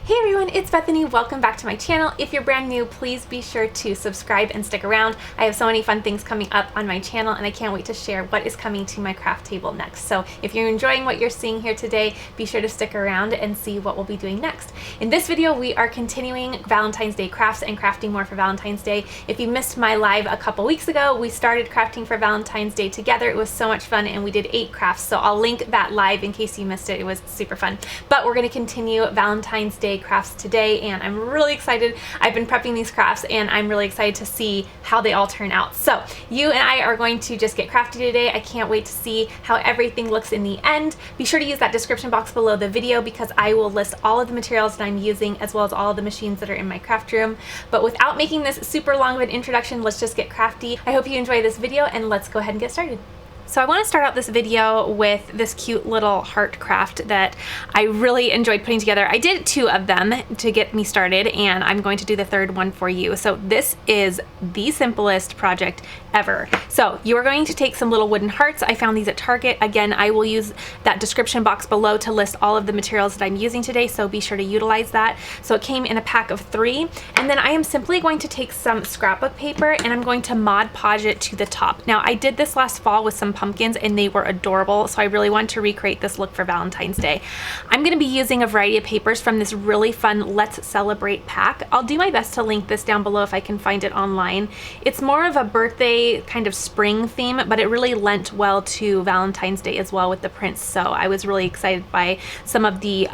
Hey everyone, it's Bethany. Welcome back to my channel. If you're brand new, please be sure to subscribe and stick around. I have so many fun things coming up on my channel and I can't wait to share what is coming to my craft table next. So if you're enjoying what you're seeing here today, be sure to stick around and see what we'll be doing next. In this video, we are continuing Valentine's Day crafts and crafting more for Valentine's Day. If you missed my live a couple weeks ago, we started crafting for Valentine's Day together. It was so much fun and we did 8 crafts. So I'll link that live in case you missed it. It was super fun. But we're going to continue Valentine's Day crafts today and I'm really excited. I've been prepping these crafts and I'm really excited to see how they all turn out. So you and I are going to just get crafty today. I can't wait to see how everything looks in the end. Be sure to use that description box below the video because I will list all of the materials that I'm using as well as all of the machines that are in my craft room. But without making this super long of an introduction, let's just get crafty. I hope you enjoy this video and let's go ahead and get started. So I want to start out this video with this cute little heart craft that I really enjoyed putting together. I did 2 of them to get me started and I'm going to do the 3rd one for you. So this is the simplest project ever. So you are going to take some little wooden hearts. I found these at Target. Again, I will use that description box below to list all of the materials that I'm using today, so be sure to utilize that. So it came in a pack of 3 and then I am simply going to take some scrapbook paper and I'm going to Mod Podge it to the top. Now I did this last fall with some pumpkins and they were adorable, so I really want to recreate this look for Valentine's Day. I'm going to be using a variety of papers from this really fun Let's Celebrate pack. I'll do my best to link this down below if I can find it online. It's more of a birthday kind of spring theme, but it really lent well to Valentine's Day as well with the prints, so I was really excited by some of the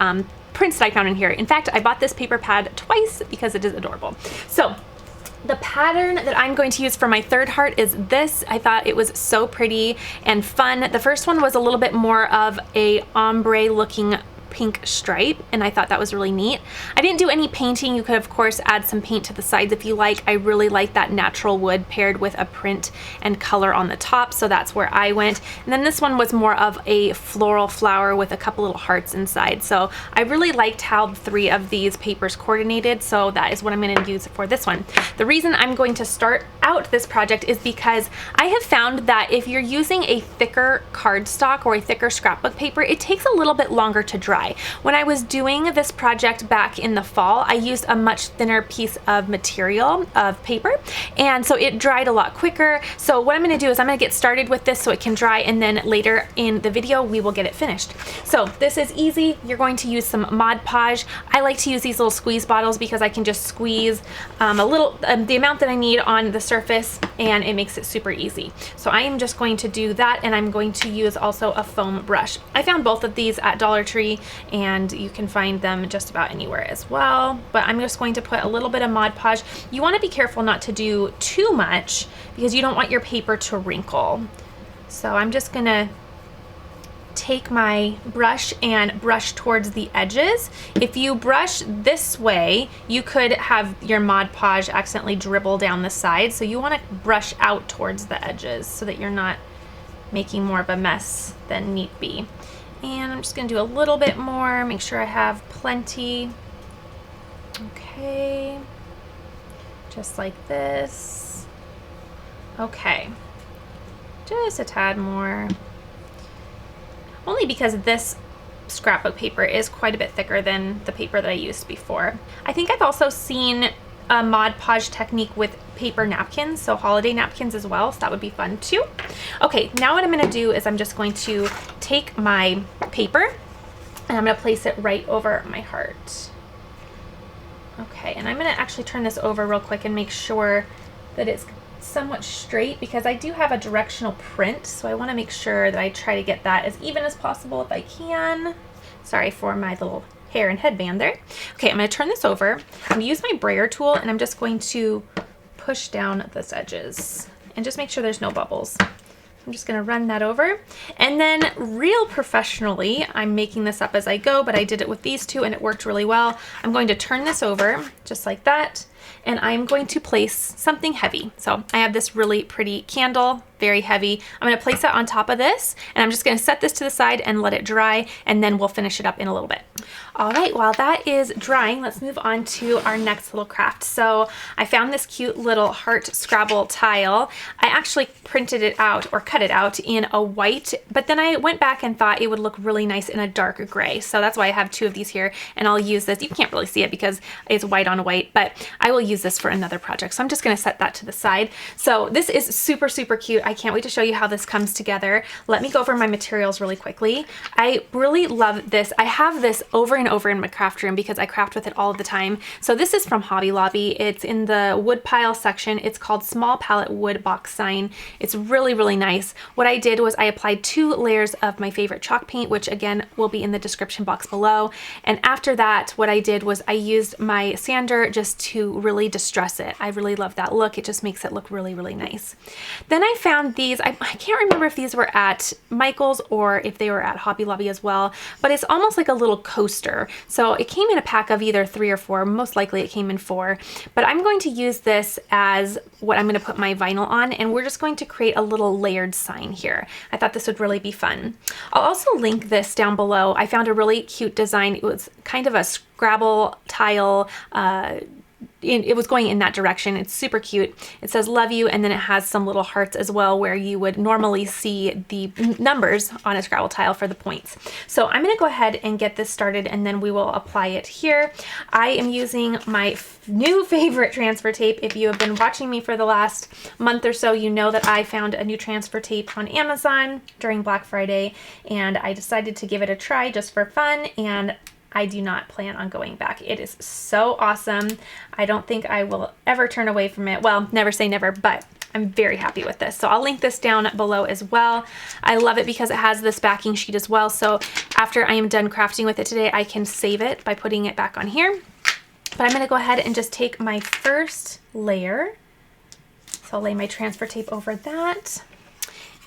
prints that I found in here. In fact, I bought this paper pad twice because it is adorable. So the pattern that I'm going to use for my 3rd heart is this. I thought it was so pretty and fun. The first one was a little bit more of a ombre looking pink stripe and I thought that was really neat. I didn't do any painting. You could of course add some paint to the sides if you like. I really like that natural wood paired with a print and color on the top, so that's where I went. And then this one was more of a floral flower with a couple little hearts inside. So I really liked how 3 of these papers coordinated, so that is what I'm going to use for this one. The reason I'm going to start out this project is because I have found that if you're using a thicker cardstock or a thicker scrapbook paper, it takes a little bit longer to dry. When I was doing this project back in the fall, I used a much thinner piece of material, of paper, and so it dried a lot quicker. So what I'm going to do is I'm going to get started with this so it can dry, and then later in the video we will get it finished. So this is easy. You're going to use some Mod Podge. I like to use these little squeeze bottles because I can just squeeze the amount that I need on the surface and it makes it super easy. So I am just going to do that, and I'm going to use also a foam brush. I found both of these at Dollar Tree and you can find them just about anywhere as well, but I'm just going to put a little bit of Mod Podge. You want to be careful not to do too much because you don't want your paper to wrinkle. So I'm just gonna take my brush and brush towards the edges. If you brush this way, you could have your Mod Podge accidentally dribble down the side, so you want to brush out towards the edges so that you're not making more of a mess than need be. And I'm just going to do a little bit more, make sure I have plenty. Okay, just like this. Okay, just a tad more. Only because this scrapbook paper is quite a bit thicker than the paper that I used before. I think I've also seen a Mod Podge technique with paper napkins, so holiday napkins as well, so that would be fun too. Okay, now what I'm going to do is I'm just going to take my paper and I'm going to place it right over my heart. Okay, and I'm going to actually turn this over real quick and make sure that it's somewhat straight because I do have a directional print, so I want to make sure that I try to get that as even as possible if I can. Sorry for my little hair and headband there. Okay, I'm going to turn this over. I'm going to use my brayer tool and I'm just going to push down those edges and just make sure there's no bubbles. I'm just going to run that over, and then real professionally, I'm making this up as I go, but I did it with these 2 and it worked really well. I'm going to turn this over just like that, and I'm going to place something heavy. So I have this really pretty candle, very heavy. I'm going to place it on top of this, and I'm just going to set this to the side and let it dry, and then we'll finish it up in a little bit. All right, while that is drying, let's move on to our next little craft. So I found this cute little heart Scrabble tile. I actually printed it out or cut it out in a white, but then I went back and thought it would look really nice in a dark gray. So that's why I have two of these here, and I'll use this. You can't really see it because it's white on white, but I will use this for another project. So I'm just going to set that to the side. So this is super, super cute. I can't wait to show you how this comes together. Let me go over my materials really quickly. I really love this. I have this over and over in my craft room because I craft with it all of the time. So this is from Hobby Lobby. It's in the wood pile section. It's called Small Palette Wood Box Sign. It's really, really nice. What I did was I applied 2 layers of my favorite chalk paint, which again will be in the description box below. And after that, what I did was I used my sander just to really distress it. I really love that look. It just makes it look really, really nice. Then I found these. I can't remember if these were at Michael's or if they were at Hobby Lobby as well, but it's almost like a little coaster. So it came in a pack of either 3 or 4. Most likely it came in 4, but I'm going to use this as what I'm going to put my vinyl on, and we're just going to create a little layered sign here. I thought this would really be fun. I'll also link this down below. I found a really cute design. It was kind of a Scrabble tile, it was going in that direction. It's super cute. It says love you, and then it has some little hearts as well where you would normally see the numbers on a Scrabble tile for the points. So I'm going to go ahead and get this started, and then we will apply it here. I am using my new favorite transfer tape. If you have been watching me for the last month or so, you know that I found a new transfer tape on Amazon during Black Friday, and I decided to give it a try just for fun, and I do not plan on going back. It is so awesome. I don't think I will ever turn away from it. Well, never say never, but I'm very happy with this. So I'll link this down below as well. I love it because it has this backing sheet as well. So after I am done crafting with it today, I can save it by putting it back on here. But I'm going to go ahead and just take my first layer. So I'll lay my transfer tape over that.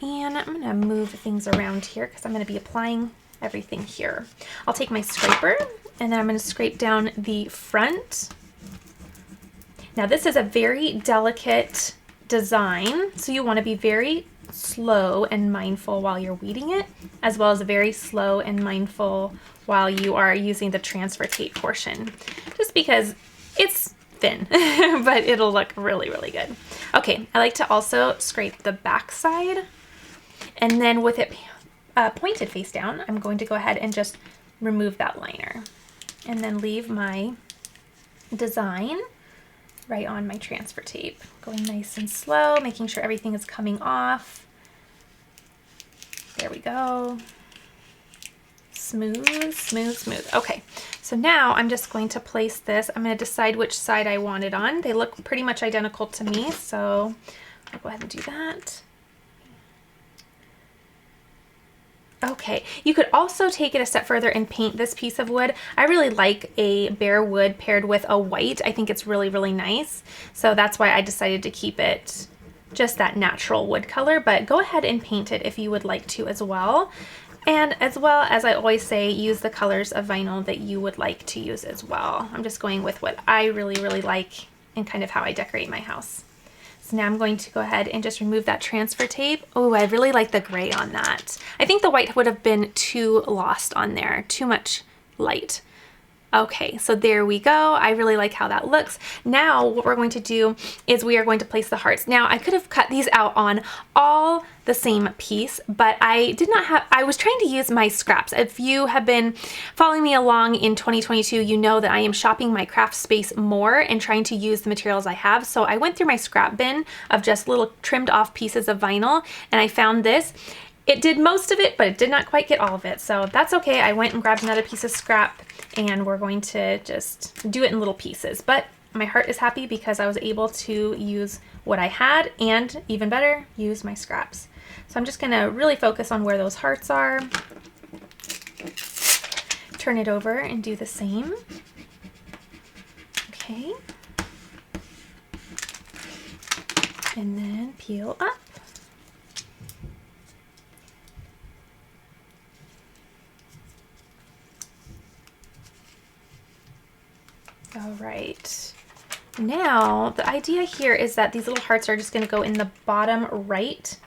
And I'm going to move things around here because I'm going to be applying everything here. I'll take my scraper, and then I'm going to scrape down the front. Now this is a very delicate design, so you want to be very slow and mindful while you're weeding it, as well as very slow and mindful while you are using the transfer tape portion, just because it's thin, but it'll look really, really good. Okay, I like to also scrape the back side, and then with it pointed face down, I'm going to go ahead and just remove that liner and then leave my design right on my transfer tape. Going nice and slow, making sure everything is coming off. There we go. Smooth, smooth, smooth. Okay, so now I'm just going to place this. I'm going to decide which side I want it on. They look pretty much identical to me, so I'll go ahead and do that. Okay, you could also take it a step further and paint this piece of wood. I really like a bare wood paired with a white. I think it's really, really nice. So that's why I decided to keep it just that natural wood color, but go ahead and paint it if you would like to as well. And as well, as I always say, use the colors of vinyl that you would like to use as well. I'm just going with what I really, really like and kind of how I decorate my house. So now I'm going to go ahead and just remove that transfer tape. Oh, I really like the gray on that. I think the white would have been too lost on there, too much light. Okay, so there we go. I really like how that looks. Now what we're going to do is we are going to place the hearts. Now I could have cut these out on all the same piece, but I was trying to use my scraps. If you have been following me along in 2022, you know that I am shopping my craft space more and trying to use the materials I have. So I went through my scrap bin of just little trimmed off pieces of vinyl, and I found this. It did most of it, but it did not quite get all of it. So that's okay. I went and grabbed another piece of scrap, and we're going to just do it in little pieces. But my heart is happy because I was able to use what I had, and even better, use my scraps. So I'm just gonna really focus on where those hearts are. Turn it over and do the same. Okay. And then peel up. All right, Now, the idea here is that these little hearts are just going to go in the bottom right.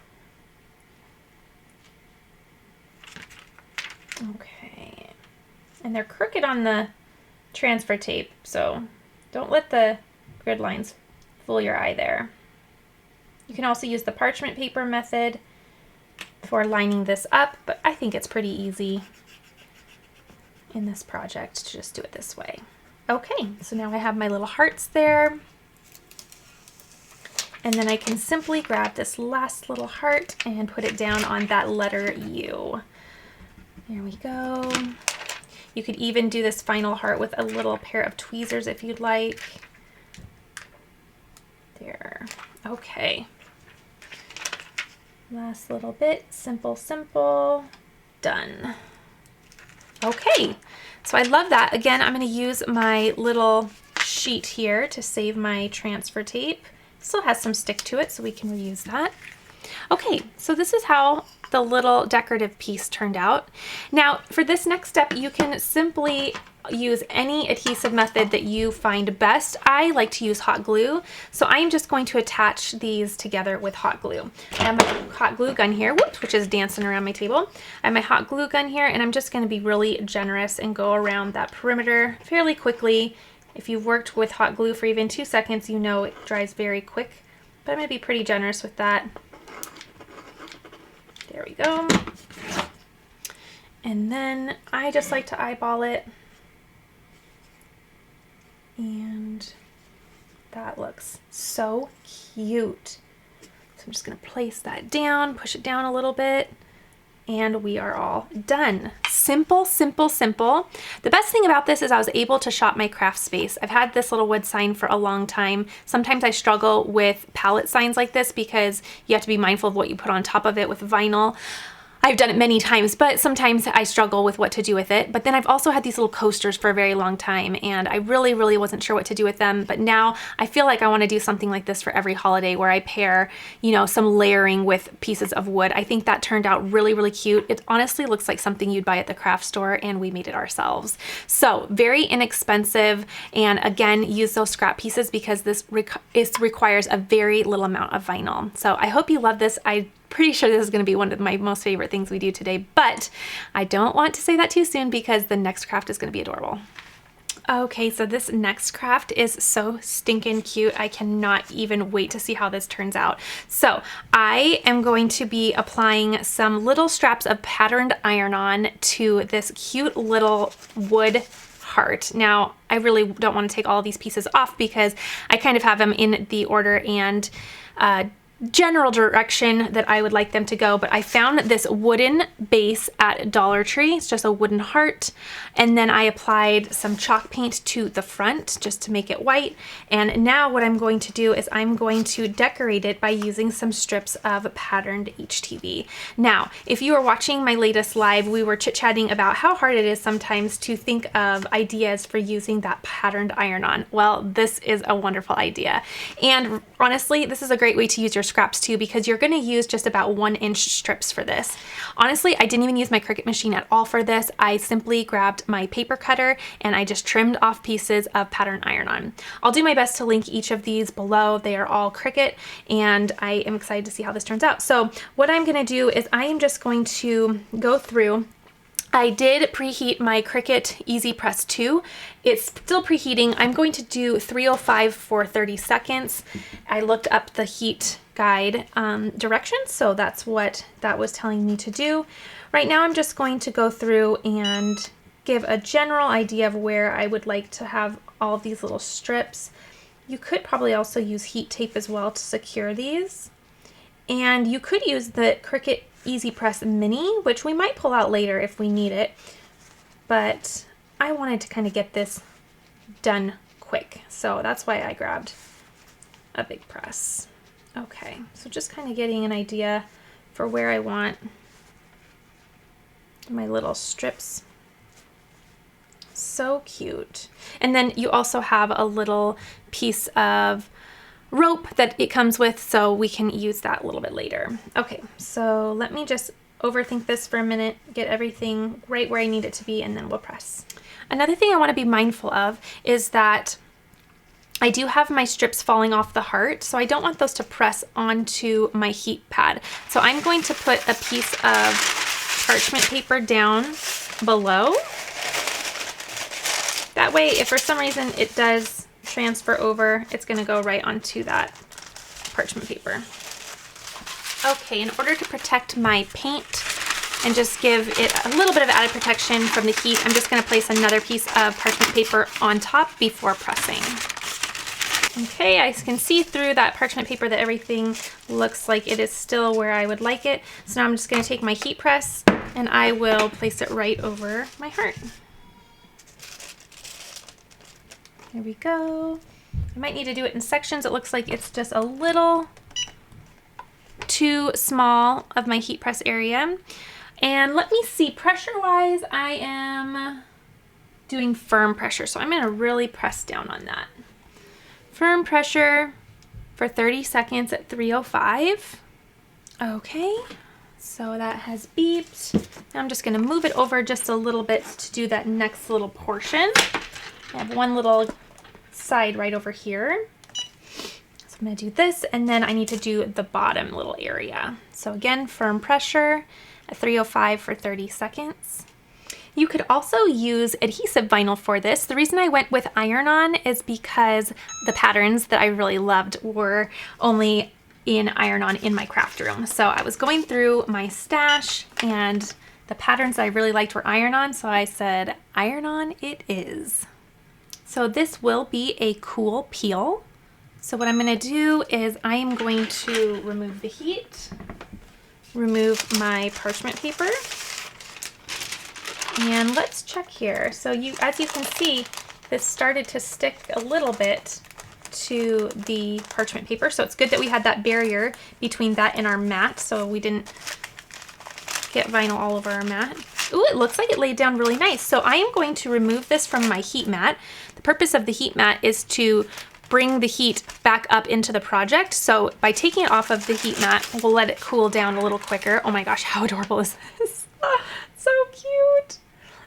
Okay. And they're crooked on the transfer tape, so don't let the grid lines fool your eye there. You can also use the parchment paper method for lining this up, but I think it's pretty easy in this project to just do it this way. Okay, so now I have my little hearts there. And then I can simply grab this last little heart and put it down on that letter U. There we go. You could even do this final heart with a little pair of tweezers if you'd like. There. Okay. Last little bit. Simple, simple. Done. Okay. So I love that. Again, I'm going to use my little sheet here to save my transfer tape. Still has some stick to it, so we can reuse that. Okay, so this is how the little decorative piece turned out. Now, for this next step, you can simply use any adhesive method that you find best. I like to use hot glue, so I am just going to attach these together with hot glue. I have my hot glue gun here, whoops, which is dancing around my table. I have my hot glue gun here, and I'm just going to be really generous and go around that perimeter fairly quickly. If you've worked with hot glue for even 2 seconds, you know it dries very quick, but I'm going to be pretty generous with that. There we go. And then I just like to eyeball it. And that looks so cute. So I'm just going to place that down, push it down a little bit, and we are all done. Simple, simple, simple. The best thing about this is I was able to shop my craft space. I've had this little wood sign for a long time. Sometimes I struggle with palette signs like this because you have to be mindful of what you put on top of it with vinyl. I've done it many times, but sometimes I struggle with what to do with it. But then I've also had these little coasters for a very long time, and I really wasn't sure what to do with them. But now I feel like I want to do something like this for every holiday where I pair, you know, some layering with pieces of wood. I think that turned out really cute. It honestly looks like something you'd buy at the craft store, and we made it ourselves. So very inexpensive, and again, use those scrap pieces because this requires a very little amount of vinyl. So I hope you love this. I'm pretty sure this is going to be one of my most favorite things we do today, but I don't want to say that too soon because the next craft is going to be adorable. Okay, so this next craft is so stinking cute. I cannot even wait to see how this turns out. So I am going to be applying some little straps of patterned iron-on to this cute little wood heart. Now, I really don't want to take all these pieces off because I kind of have them in the order and general direction that I would like them to go, but I found this wooden base at Dollar Tree. It's just a wooden heart, and then I applied some chalk paint to the front just to make it white. And now what I'm going to do is I'm going to decorate it by using some strips of patterned HTV. Now, if you are watching my latest live, we were chit-chatting about how hard it is sometimes to think of ideas for using that patterned iron-on. Well, this is a wonderful idea, and honestly, this is a great way to use your scraps too, because you're going to use just about 1-inch strips for this. Honestly, I didn't even use my Cricut machine at all for this. I simply grabbed my paper cutter and I just trimmed off pieces of pattern iron-on. I'll do my best to link each of these below. They are all Cricut, and I am excited to see how this turns out. So what I'm going to do is I am just going to go through. I did preheat my Cricut Easy Press 2. It's still preheating. I'm going to do 305 for 30 seconds. I looked up the heat guide directions, so that's what that was telling me to do. Right now I'm just going to go through and give a general idea of where I would like to have all of these little strips. You could probably also use heat tape as well to secure these. And you could use the Cricut Easy Press Mini, which we might pull out later if we need it, but I wanted to kind of get this done quick, so that's why I grabbed a big press. Okay, so just kind of getting an idea for where I want my little strips. So cute. And then you also have a little piece of rope that it comes with, so we can use that a little bit later. Okay, so let me just overthink this for a minute, get everything right where I need it to be, and then we'll press. Another thing I want to be mindful of is that I do have my strips falling off the heart, so I don't want those to press onto my heat pad. So I'm going to put a piece of parchment paper down below. That way, if for some reason it does transfer over, it's going to go right onto that parchment paper. Okay, in order to protect my paint and just give it a little bit of added protection from the heat, I'm just going to place another piece of parchment paper on top before pressing. Okay, I can see through that parchment paper that everything looks like it is still where I would like it. So now I'm just going to take my heat press and I will place it right over my heart. There we go. I might need to do it in sections. It looks like it's just a little too small of my heat press area. And let me see, pressure-wise, I am doing firm pressure. So I'm going to really press down on that. Firm pressure for 30 seconds at 305. Okay, so that has beeped. Now I'm just going to move it over just a little bit to do that next little portion. I have one little side right over here. So I'm going to do this, and then I need to do the bottom little area. So again, firm pressure at 305 for 30 seconds. You could also use adhesive vinyl for this. The reason I went with iron-on is because the patterns that I really loved were only in iron-on in my craft room. So I was going through my stash and the patterns I really liked were iron-on, so I said iron-on it is. So this will be a cool peel. So what I'm going to do is I am going to remove the heat, remove my parchment paper, and let's check here. So as you can see, this started to stick a little bit to the parchment paper. So it's good that we had that barrier between that and our mat so we didn't get vinyl all over our mat. Ooh, it looks like it laid down really nice. So I am going to remove this from my heat mat. The purpose of the heat mat is to bring the heat back up into the project. So by taking it off of the heat mat, we'll let it cool down a little quicker. Oh my gosh, how adorable is this? So cute.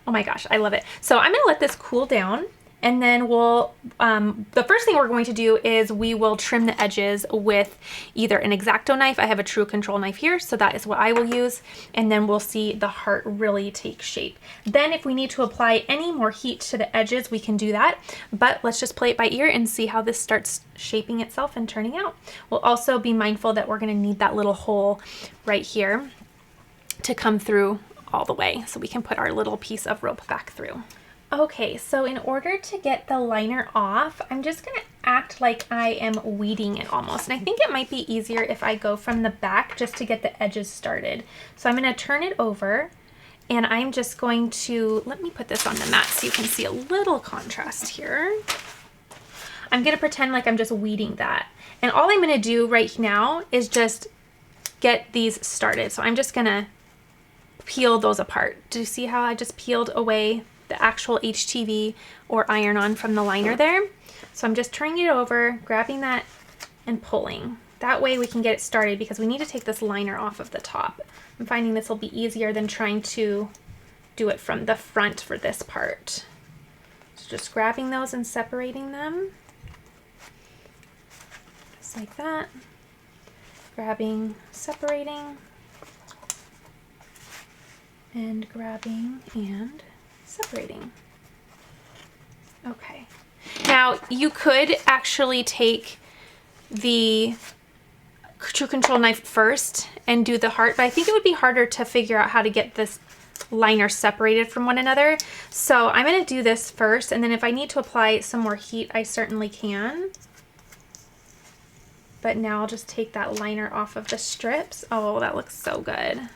Oh my gosh, I love it. So I'm gonna let this cool down, and then we'll, the first thing we're going to do is we will trim the edges with either an X-Acto knife. I have a True Control knife here, so that is what I will use. And then we'll see the heart really take shape. Then if we need to apply any more heat to the edges, we can do that. But let's just play it by ear and see how this starts shaping itself and turning out. We'll also be mindful that we're gonna need that little hole right here to come through all the way so we can put our little piece of rope back through. Okay, so in order to get the liner off, I'm just gonna act like I am weeding it almost. And I think it might be easier if I go from the back just to get the edges started. So I'm gonna turn it over and I'm just going to, let me put this on the mat so you can see a little contrast here. I'm gonna pretend like I'm just weeding that. And all I'm gonna do right now is just get these started. So I'm just gonna peel those apart. Do you see how I just peeled away the actual HTV or iron-on from the liner there? So I'm just turning it over, grabbing that and pulling. That way we can get it started because we need to take this liner off of the top. I'm finding this will be easier than trying to do it from the front for this part. So just grabbing those and separating them. Just like that. Grabbing, separating, and grabbing and separating. Okay. Now you could actually take the True Control knife first and do the heart, but I think it would be harder to figure out how to get this liner separated from one another. So I'm going to do this first, and then if I need to apply some more heat, I certainly can. But now I'll just take that liner off of the strips. Oh, that looks so good.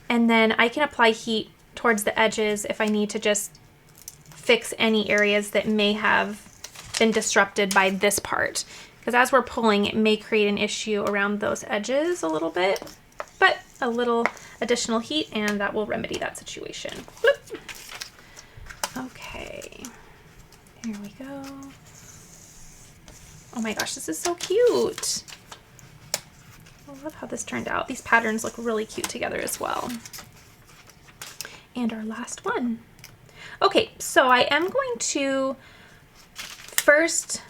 And then I can apply heat towards the edges if I need to just fix any areas that may have been disrupted by this part. Because as we're pulling, it may create an issue around those edges a little bit, but a little additional heat and that will remedy that situation. Bloop. Okay, here we go. Oh my gosh, this is so cute. I love how this turned out. These patterns look really cute together as well. And our last one. Okay, so I am going to first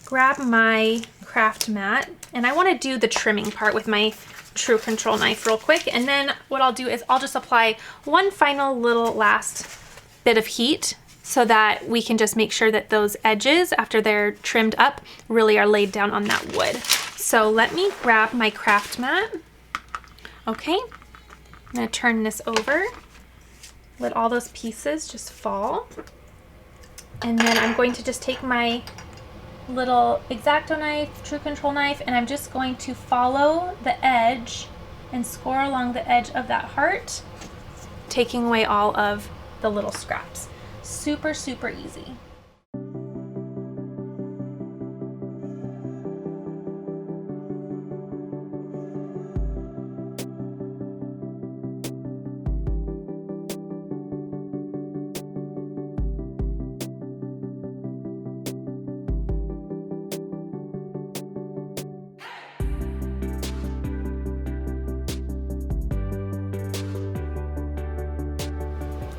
grab my craft mat, and I want to do the trimming part with my True Control knife real quick, and then what I'll do is I'll just apply one final little last bit of heat so that we can just make sure that those edges, after they're trimmed up, really are laid down on that wood. So let me grab my craft mat. Okay, I'm gonna turn this over, let all those pieces just fall, and then I'm going to just take my little X-Acto knife, True Control knife, and I'm just going to follow the edge and score along the edge of that heart, taking away all of the little scraps. Super, super easy.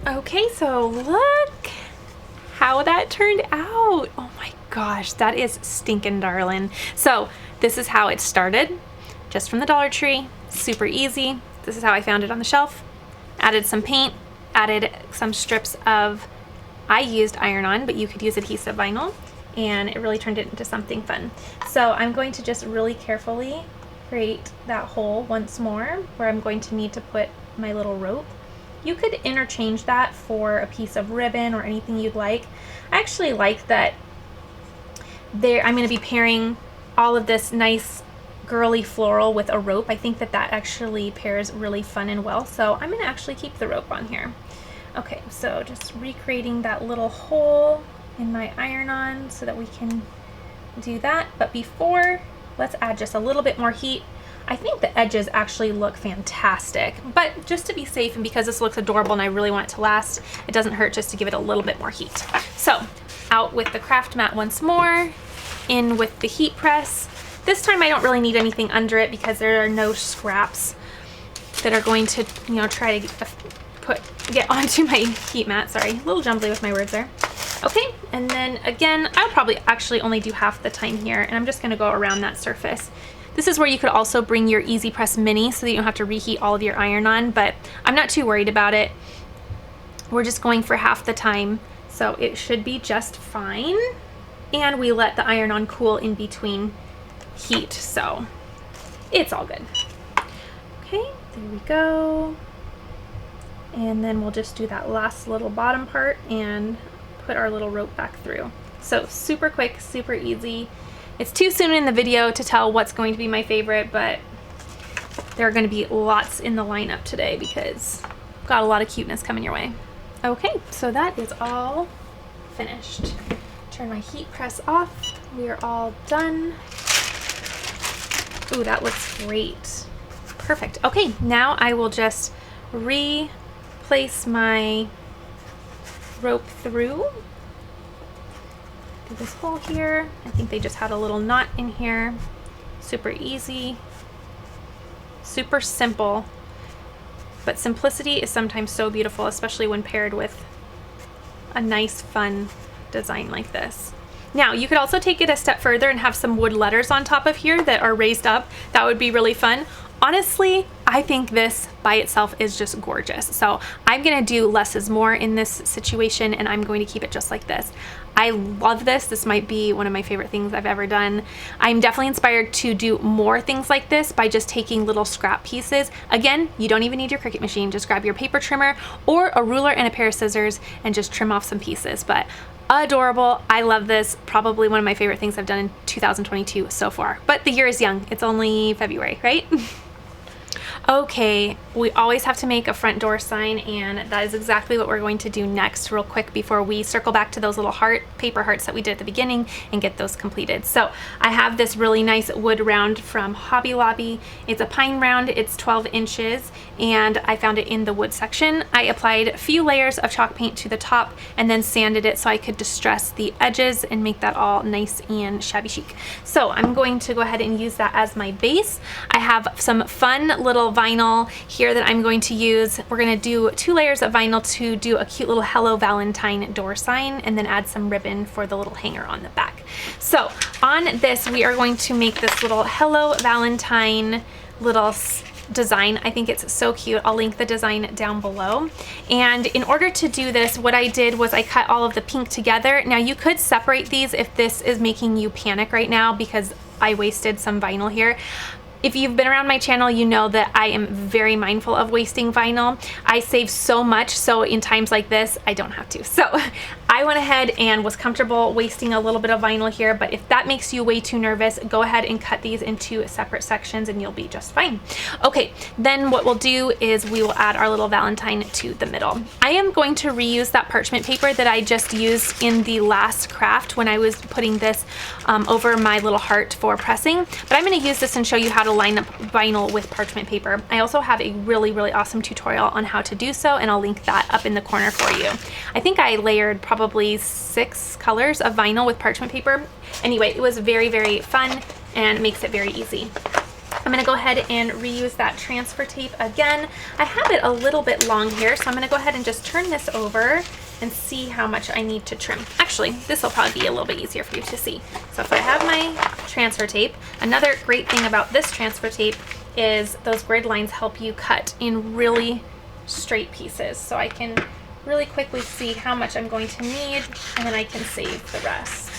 Okay, so look how that turned out. Oh my gosh, that is stinking darling. So this is how it started, just from the Dollar Tree, super easy. This is how I found it on the shelf. Added some paint, added some strips of, I used iron-on, but you could use adhesive vinyl, and it really turned it into something fun. So I'm going to just really carefully create that hole once more where I'm going to need to put my little rope. You could interchange that for a piece of ribbon or anything you'd like. I actually like that I'm going to be pairing all of this nice girly floral with a rope. I think that that actually pairs really fun and well, so I'm going to actually keep the rope on here. Okay, so just recreating that little hole in my iron-on so that we can do that. But before, let's add just a little bit more heat. I think the edges actually look fantastic, but just to be safe and because this looks adorable and I really want it to last, it doesn't hurt just to give it a little bit more heat. So out with the craft mat once more, in with the heat press. This time I don't really need anything under it because there are no scraps that are going to, you know, try to get onto my heat mat. Sorry, a little jumbly with my words there. Okay, and then again, I'll probably actually only do half the time here, and I'm just gonna go around that surface. This is where you could also bring your Easy Press Mini so that you don't have to reheat all of your iron-on, but I'm not too worried about it. We're just going for half the time, so it should be just fine. And we let the iron-on cool in between heat, so it's all good. Okay, there we go. And then we'll just do that last little bottom part and put our little rope back through. So super quick, super easy. It's too soon in the video to tell what's going to be my favorite, but there are going to be lots in the lineup today because I've got a lot of cuteness coming your way. Okay, so that is all finished. Turn my heat press off. We are all done. Ooh, that looks great. Perfect. Okay, now I will just replace my rope through this hole here. I think they just had a little knot in here. Super easy, super simple, but simplicity is sometimes so beautiful, especially when paired with a nice fun design like this. Now you could also take it a step further and have some wood letters on top of here that are raised up. That would be really fun. Honestly, I think this by itself is just gorgeous. So I'm gonna do less is more in this situation, and I'm going to keep it just like this. I love this. This might be one of my favorite things I've ever done. I'm definitely inspired to do more things like this by just taking little scrap pieces. Again, you don't even need your Cricut machine. Just grab your paper trimmer or a ruler and a pair of scissors and just trim off some pieces. But adorable. I love this. Probably one of my favorite things I've done in 2022 so far. But the year is young. It's only February, right? Okay, we always have to make a front door sign, and that is exactly what we're going to do next real quick before we circle back to those little paper hearts that we did at the beginning and get those completed. So I have this really nice wood round from Hobby Lobby. It's a pine round, it's 12 inches, and I found it in the wood section. I applied a few layers of chalk paint to the top and then sanded it so I could distress the edges and make that all nice and shabby chic. So I'm going to go ahead and use that as my base. I have some fun little vinyl here that I'm going to use. We're going to do 2 layers of vinyl to do a cute little Hello Valentine door sign, and then add some ribbon for the little hanger on the back. So on this, we are going to make this little Hello Valentine little design. I think it's so cute. I'll link the design down below. And in order to do this, what I did was I cut all of the pink together. Now you could separate these if this is making you panic right now because I wasted some vinyl here. If you've been around my channel, you know that I am very mindful of wasting vinyl. I save so much, so in times like this, I don't have to. So I went ahead and was comfortable wasting a little bit of vinyl here, but if that makes you way too nervous, go ahead and cut these into separate sections and you'll be just fine. Okay, then what we'll do is we will add our little Valentine to the middle. I am going to reuse that parchment paper that I just used in the last craft when I was putting this over my little heart for pressing, but I'm going to use this and show you how to line up vinyl with parchment paper. I also have a really awesome tutorial on how to do so, and I'll link that up in the corner for you. I think I layered probably 6 colors of vinyl with parchment paper. Anyway, it was very fun and makes it very easy. I'm going to go ahead and reuse that transfer tape again. I have it a little bit long here, so I'm going to go ahead and just turn this over and see how much I need to trim. Actually, this will probably be a little bit easier for you to see. So if I have my transfer tape, another great thing about this transfer tape is those grid lines help you cut in really straight pieces. So I can really quickly see how much I'm going to need, and then I can save the rest.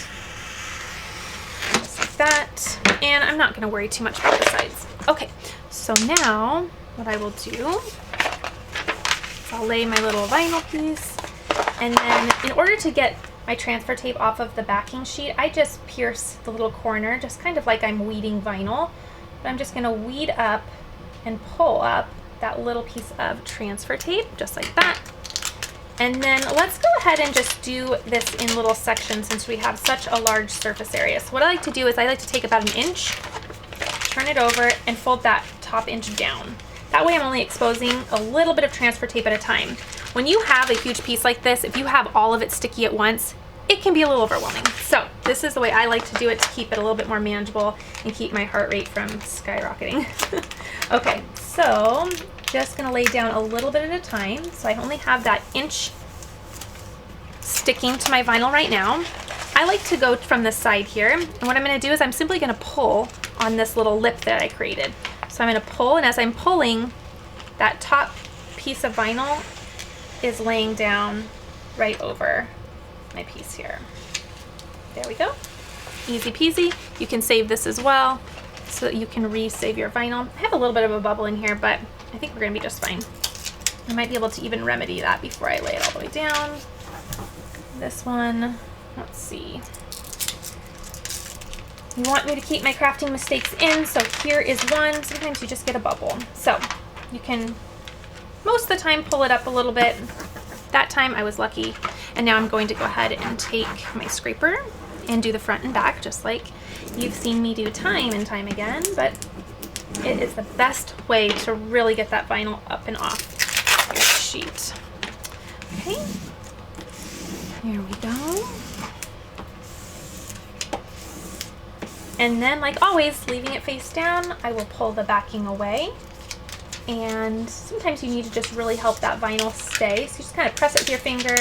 Just like that. And I'm not going to worry too much about the sides. Okay, so now what I will do is I'll lay my little vinyl piece, and then in order to get my transfer tape off of the backing sheet, I just pierce the little corner, just kind of like I'm weeding vinyl. But I'm just going to weed up and pull up that little piece of transfer tape, just like that. And then let's go ahead and just do this in little sections since we have such a large surface area. So what I like to do is I like to take about 1 inch, turn it over, and fold that top inch down. That way I'm only exposing a little bit of transfer tape at a time. When you have a huge piece like this, if you have all of it sticky at once, it can be a little overwhelming. So this is the way I like to do it to keep it a little bit more manageable and keep my heart rate from skyrocketing. Okay, so just gonna lay down a little bit at a time. So I only have that inch sticking to my vinyl right now. I like to go from the side here, and what I'm gonna do is I'm simply gonna pull on this little lip that I created. So I'm gonna pull, and as I'm pulling, that top piece of vinyl is laying down right over my piece here. There we go. Easy peasy. You can save this as well so that you can re-save your vinyl. I have a little bit of a bubble in here, but I think we're gonna be just fine. I might be able to even remedy that before I lay it all the way down. This one, let's see. You want me to keep my crafting mistakes in, so here is one. Sometimes you just get a bubble. So you can, most of the time, pull it up a little bit. That time I was lucky. And now I'm going to go ahead and take my scraper and do the front and back, just like you've seen me do time and time again, but it is the best way to really get that vinyl up and off your sheet. Okay, here we go. And then, like always, leaving it face down, I will pull the backing away. And sometimes you need to just really help that vinyl stay. So you just kind of press it with your finger,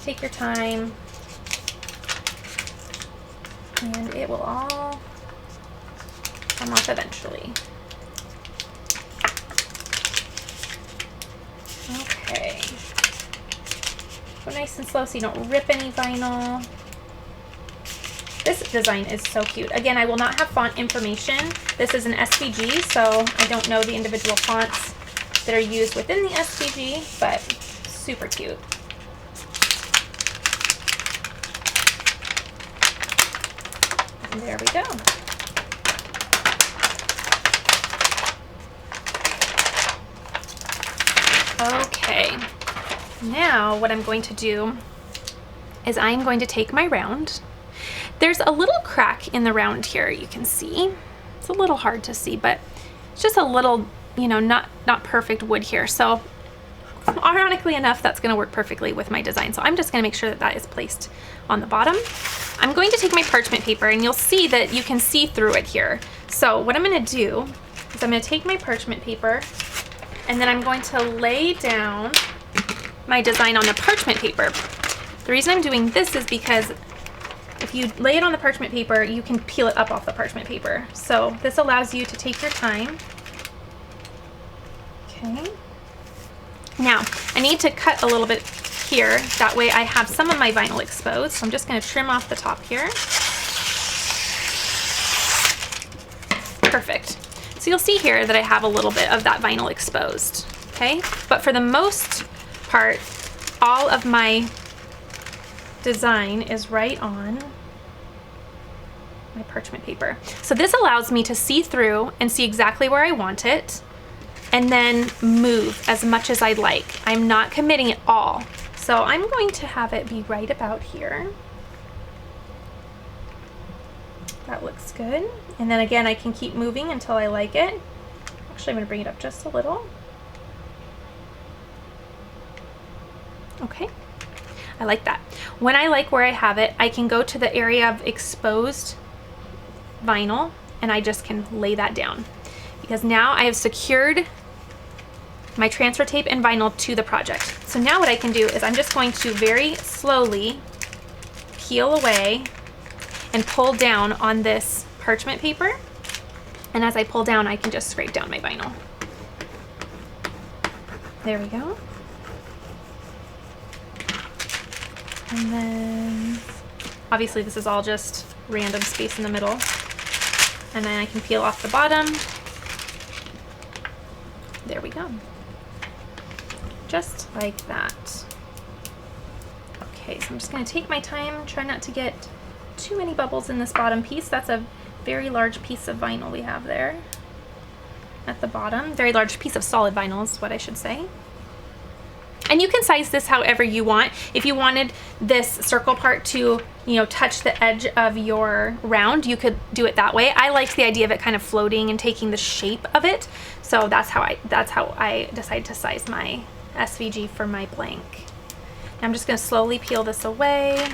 take your time, and it will all come off eventually. Okay. Go nice and slow so you don't rip any vinyl. This design is so cute. Again, I will not have font information. This is an SVG, so I don't know the individual fonts that are used within the SVG, but super cute. And there we go. Okay, now what I'm going to do is I'm going to take my round. There's a little crack in the round here, you can see. It's a little hard to see, but it's just a little, you know, not perfect wood here. So ironically enough, that's gonna work perfectly with my design. So I'm just gonna make sure that that is placed on the bottom. I'm going to take my parchment paper, and you'll see that you can see through it here. So what I'm gonna do is I'm going to take my parchment paper and then I'm going to lay down my design on the parchment paper. The reason I'm doing this is because if you lay it on the parchment paper, you can peel it up off the parchment paper. So this allows you to take your time. Okay. Now, I need to cut a little bit here. That way I have some of my vinyl exposed. So I'm just going to trim off the top here. Perfect. So you'll see here that I have a little bit of that vinyl exposed. Okay. But for the most part, all of my design is right on my parchment paper. So this allows me to see through and see exactly where I want it and then move as much as I'd like. I'm not committing it all. So I'm going to have it be right about here. That looks good. And then again, I can keep moving until I like it. Actually, I'm going to bring it up just a little. Okay. I like that. When I like where I have it, I can go to the area of exposed vinyl and I just can lay that down because now I have secured my transfer tape and vinyl to the project. So now what I can do is I'm just going to very slowly peel away and pull down on this parchment paper. And as I pull down, I can just scrape down my vinyl. There we go. And then obviously this is all just random space in the middle. And then I can peel off the bottom. There we go. Just like that. Okay, so I'm just going to take my time, try not to get too many bubbles in this bottom piece. That's a very large piece of vinyl we have there at the bottom. Very large piece of solid vinyl is what I should say. And you can size this however you want. If you wanted this circle part to, you know, touch the edge of your round, you could do it that way. I liked the idea of it kind of floating and taking the shape of it. So that's how I decided to size my SVG for my blank. Now I'm just going to slowly peel this away.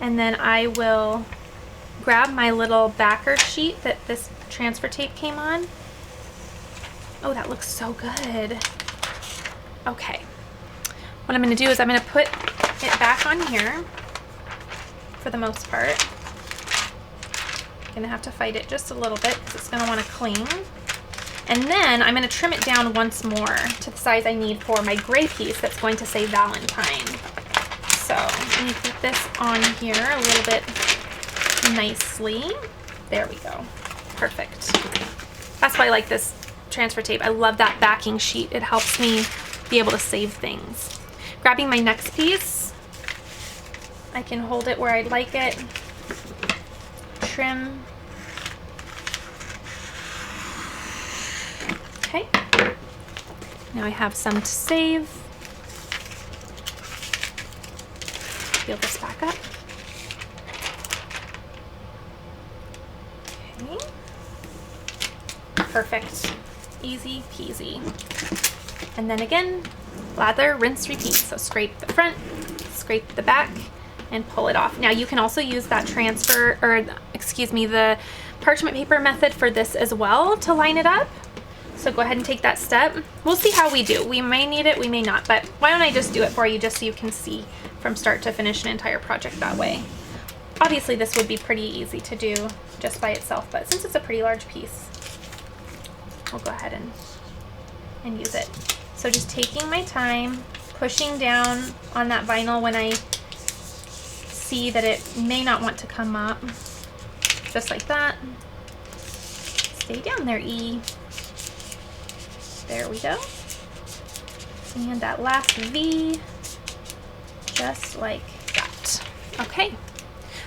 And then I will grab my little backer sheet that this transfer tape came on. Oh, that looks so good. Okay. What I'm going to do is I'm going to put it back on here for the most part. I'm going to have to fight it just a little bit because it's going to want to cling. And then I'm going to trim it down once more to the size I need for my gray piece that's going to say Valentine. So let me put this on here a little bit nicely. There we go. Perfect. That's why I like this transfer tape. I love that backing sheet. It helps me be able to save things. Grabbing my next piece, I can hold it where I'd like it. Trim. Okay. Now I have some to save. Peel this back up. Okay. Perfect. Easy peasy. And then again, lather, rinse, repeat. So scrape the front, scrape the back, and pull it off. Now you can also use that transfer, or excuse me, the parchment paper method for this as well to line it up. So go ahead and take that step. We'll see how we do. We may need it, we may not, but why don't I just do it for you just so you can see from start to finish an entire project that way. Obviously this would be pretty easy to do just by itself, but since it's a pretty large piece, we'll go ahead and use it. So just taking my time, pushing down on that vinyl when I see that it may not want to come up, just like that. Stay down there, E. There we go. And that last V, just like that. Okay,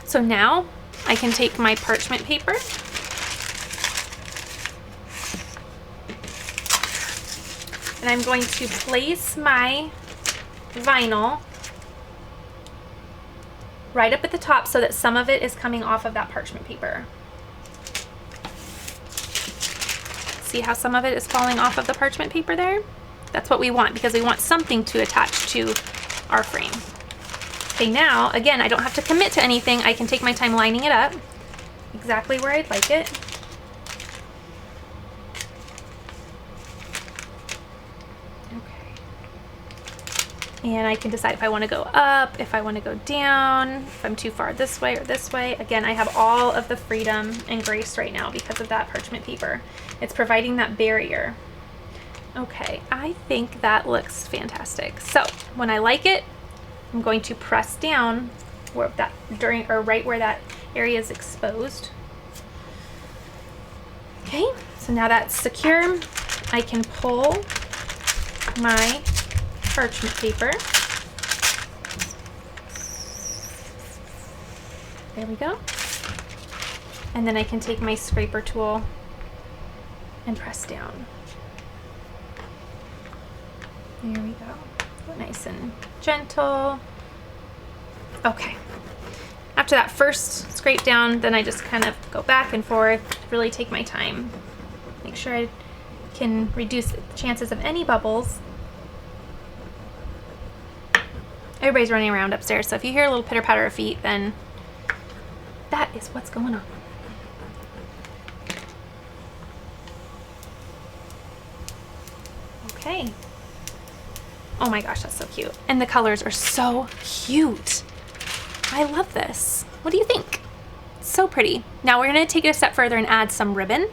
so now I can take my parchment paper and I'm going to place my vinyl right up at the top so that some of it is coming off of that parchment paper. See how some of it is falling off of the parchment paper there? That's what we want because we want something to attach to our frame. Okay, now, again, I don't have to commit to anything. I can take my time lining it up exactly where I'd like it. And I can decide if I want to go up, if I want to go down, if I'm too far this way or this way. Again, I have all of the freedom and grace right now because of that parchment paper. It's providing that barrier. Okay, I think that looks fantastic. So when I like it, I'm going to press down where that right where that area is exposed. Okay, so now that's secure. I can pull my parchment paper. There we go. And then I can take my scraper tool and press down. There we go. Nice and gentle. Okay. After that first scrape down, then I just kind of go back and forth, really take my time. Make sure I can reduce the chances of any bubbles. Everybody's running around upstairs, so if you hear a little pitter patter of feet, then that is what's going on. Okay. Oh my gosh, that's so cute. And the colors are so cute. I love this. What do you think? So pretty. Now we're gonna take it a step further and add some ribbon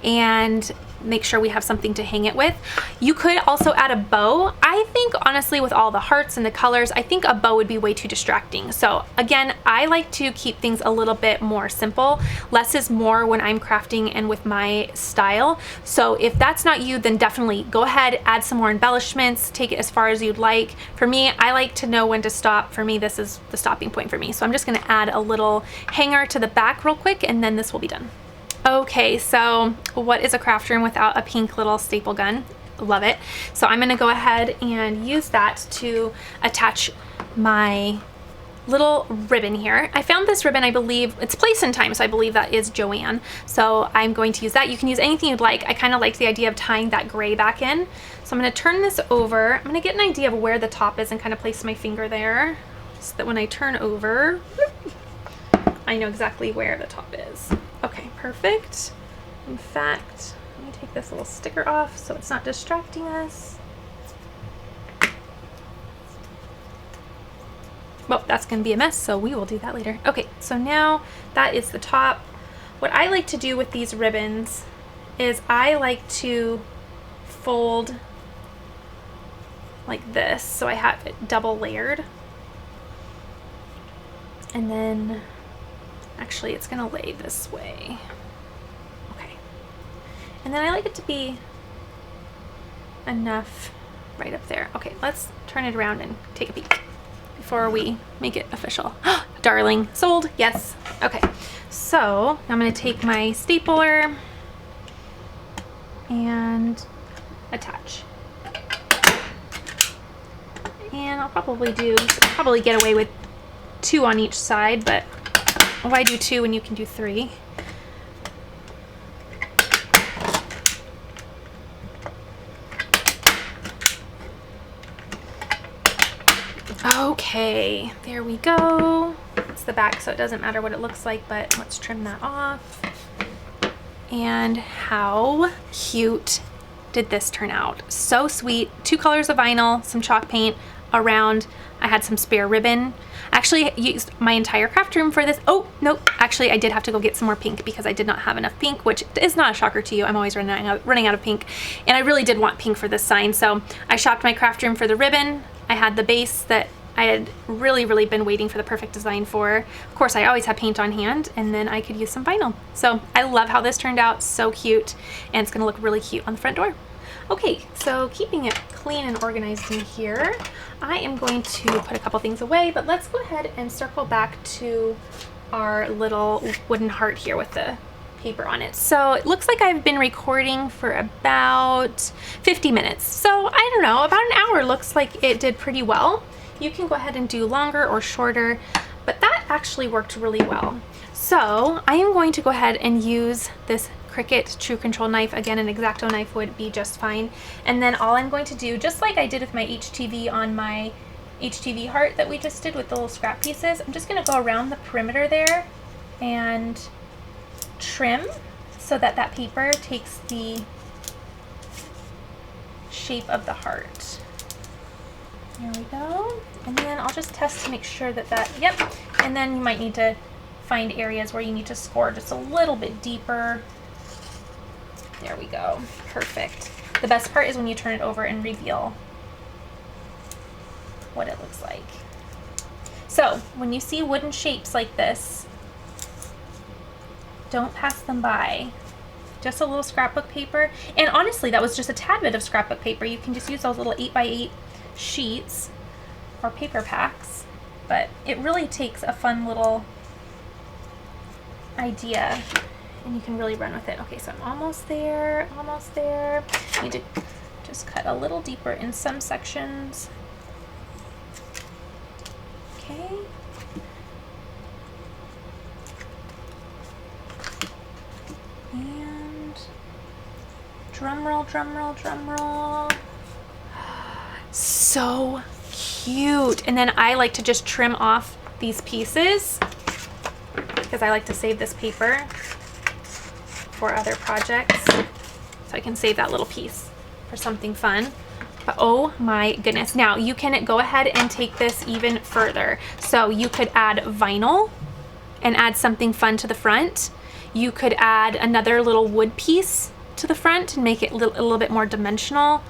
and make sure we have something to hang it with. You could also add a bow. I think honestly with all the hearts and the colors, I think a bow would be way too distracting. So again, I like to keep things a little bit more simple. Less is more when I'm crafting and with my style. So if that's not you, then definitely go ahead, add some more embellishments, take it as far as you'd like. For me, I like to know when to stop. For me, this is the stopping point for me. So I'm just gonna add a little hanger to the back real quick and then this will be done. Okay, so what is a craft room without a pink little staple gun? Love it. So I'm gonna go ahead and use that to attach my little ribbon here. I found this ribbon, I believe, it's Place and Time, so I believe that is Joann. So I'm going to use that. You can use anything you'd like. I kind of like the idea of tying that gray back in. So I'm gonna turn this over. I'm gonna get an idea of where the top is and kind of place my finger there so that when I turn over, I know exactly where the top is. Okay, perfect. In fact, let me take this little sticker off so it's not distracting us. Well, that's gonna be a mess, so we will do that later. Okay, so now that is the top. What I like to do with these ribbons is I like to fold like this so I have it double layered. And then actually, it's gonna lay this way. Okay. And then I like it to be enough right up there. Okay, let's turn it around and take a peek before we make it official. Darling, sold, yes. Okay, so I'm gonna take my stapler and attach. And I'll probably get away with 2 on each side, but why do 2 when you can do 3? Okay, there we go. It's the back, so it doesn't matter what it looks like, but let's trim that off. And how cute did this turn out? So sweet. 2 colors of vinyl, some chalk paint around. I had some spare ribbon. Actually used my entire craft room for this. Oh, nope. Actually, I did have to go get some more pink because I did not have enough pink, which is not a shocker to you. I'm always running out of pink. And I really did want pink for this sign. So I shopped my craft room for the ribbon. I had the base that I had really been waiting for the perfect design for. Of course, I always have paint on hand, and then I could use some vinyl. So I love how this turned out. So cute. And it's gonna look really cute on the front door. Okay, so keeping it clean and organized in here, I am going to put a couple things away, but let's go ahead and circle back to our little wooden heart here with the paper on it. So it looks like I've been recording for about 50 minutes. So I don't know, about an hour looks like it did pretty well. You can go ahead and do longer or shorter, but that actually worked really well. So I am going to go ahead and use this Cricut True Control knife. Again, an X-Acto knife would be just fine. And then all I'm going to do, just like I did with my HTV on my HTV heart that we just did with the little scrap pieces, I'm just gonna go around the perimeter there and trim so that that paper takes the shape of the heart. There we go. And then I'll just test to make sure that yep. And then you might need to find areas where you need to score just a little bit deeper. There we go. Perfect. The best part is when you turn it over and reveal what it looks like. So when you see wooden shapes like this, don't pass them by. Just a little scrapbook paper. And honestly, that was just a tad bit of scrapbook paper. You can just use those little 8x8 sheets or paper packs, but it really takes a fun little idea and you can really run with it. Okay, so I'm almost there, almost there. I need to just cut a little deeper in some sections. Okay. And drum roll, drum roll, drum roll. So cute. And then I like to just trim off these pieces because I like to save this paper for other projects. So I can save that little piece for something fun. But oh my goodness. Now you can go ahead and take this even further. So you could add vinyl and add something fun to the front. You could add another little wood piece to the front and make it a little bit more dimensional.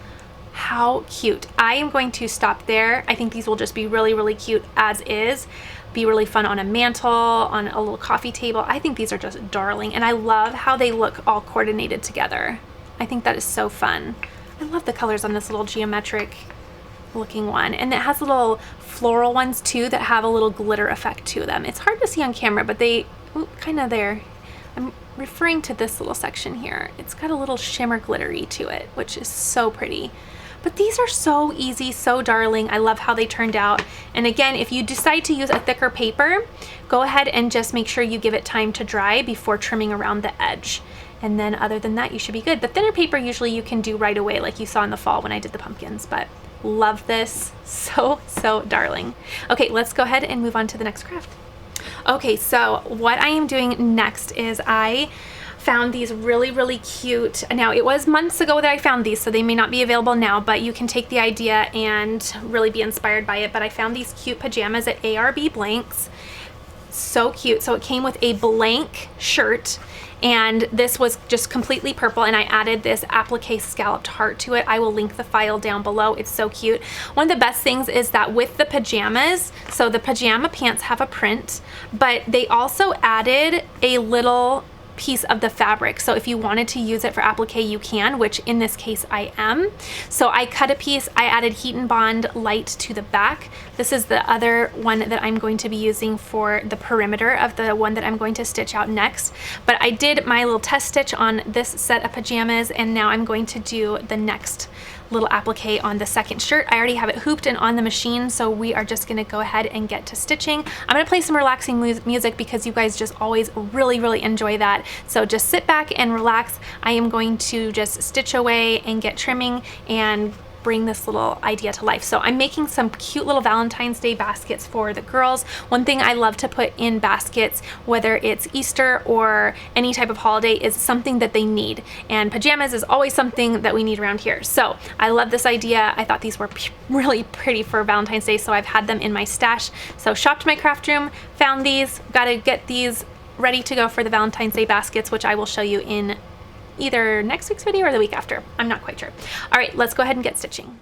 How cute. I am going to stop there. I think these will just be really, really cute as is. Be really fun on a mantle, on a little coffee table. I think these are just darling, and I love how they look all coordinated together. I think that is so fun. I love the colors on this little geometric looking one, and it has little floral ones too that have a little glitter effect to them. It's hard to see on camera, but they kind of there. I'm referring to this little section here. It's got a little shimmer glittery to it, which is so pretty. But these are so easy, so darling. I love how they turned out. And again, if you decide to use a thicker paper, go ahead and just make sure you give it time to dry before trimming around the edge. And then other than that, you should be good. The thinner paper usually you can do right away, like you saw in the fall when I did the pumpkins, but love this. So, so darling. Okay, let's go ahead and move on to the next craft. Okay, so what I am doing next is I found these really, really cute. Now, it was months ago that I found these, so they may not be available now, but you can take the idea and really be inspired by it. But I found these cute pajamas at ARB Blanks. So cute. So it came with a blank shirt, and this was just completely purple, and I added this applique scalloped heart to it. I will link the file down below. It's so cute. One of the best things is that with the pajamas, so the pajama pants have a print, but they also added a little piece of the fabric. So if you wanted to use it for applique, you can, which in this case I am. So I cut a piece, I added Heat and Bond light to the back. This is the other one that I'm going to be using for the perimeter of the one that I'm going to stitch out next. But I did my little test stitch on this set of pajamas, and now I'm going to do the next little applique on the second shirt. I already have it hooped and on the machine, so we are just gonna go ahead and get to stitching. I'm gonna play some relaxing music because you guys just always really, really enjoy that. So just sit back and relax. I am going to just stitch away and get trimming and bring this little idea to life. So I'm making some cute little Valentine's Day baskets for the girls. One thing I love to put in baskets, whether it's Easter or any type of holiday, is something that they need. And pajamas is always something that we need around here. So I love this idea. I thought these were really pretty for Valentine's Day, so I've had them in my stash. So shopped my craft room, found these, gotta get these ready to go for the Valentine's Day baskets, which I will show you in either next week's video or the week after. I'm not quite sure. All right, let's go ahead and get stitching.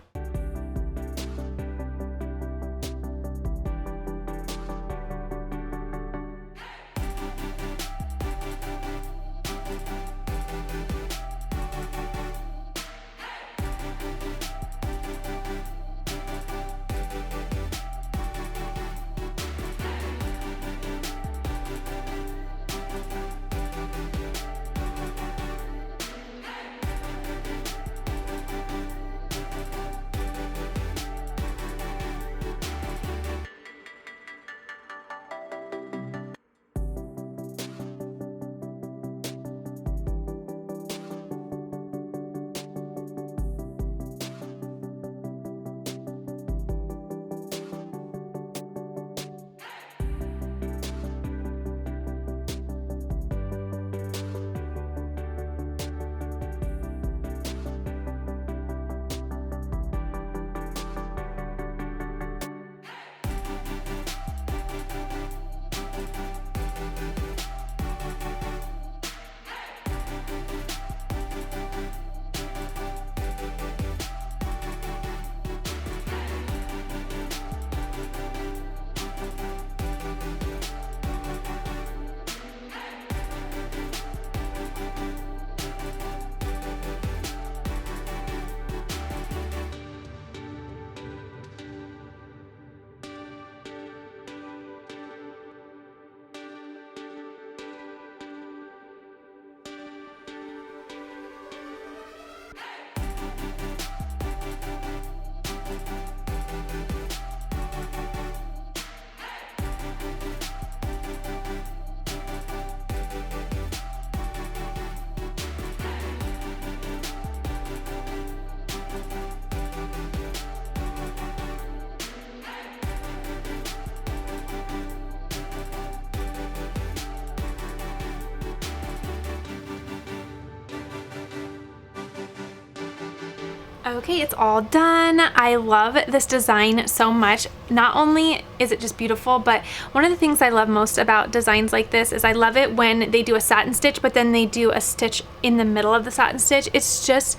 Okay, it's all done. I love this design so much. Not only is it just beautiful, but one of the things I love most about designs like this is I love it when they do a satin stitch, but then they do a stitch in the middle of the satin stitch. It's just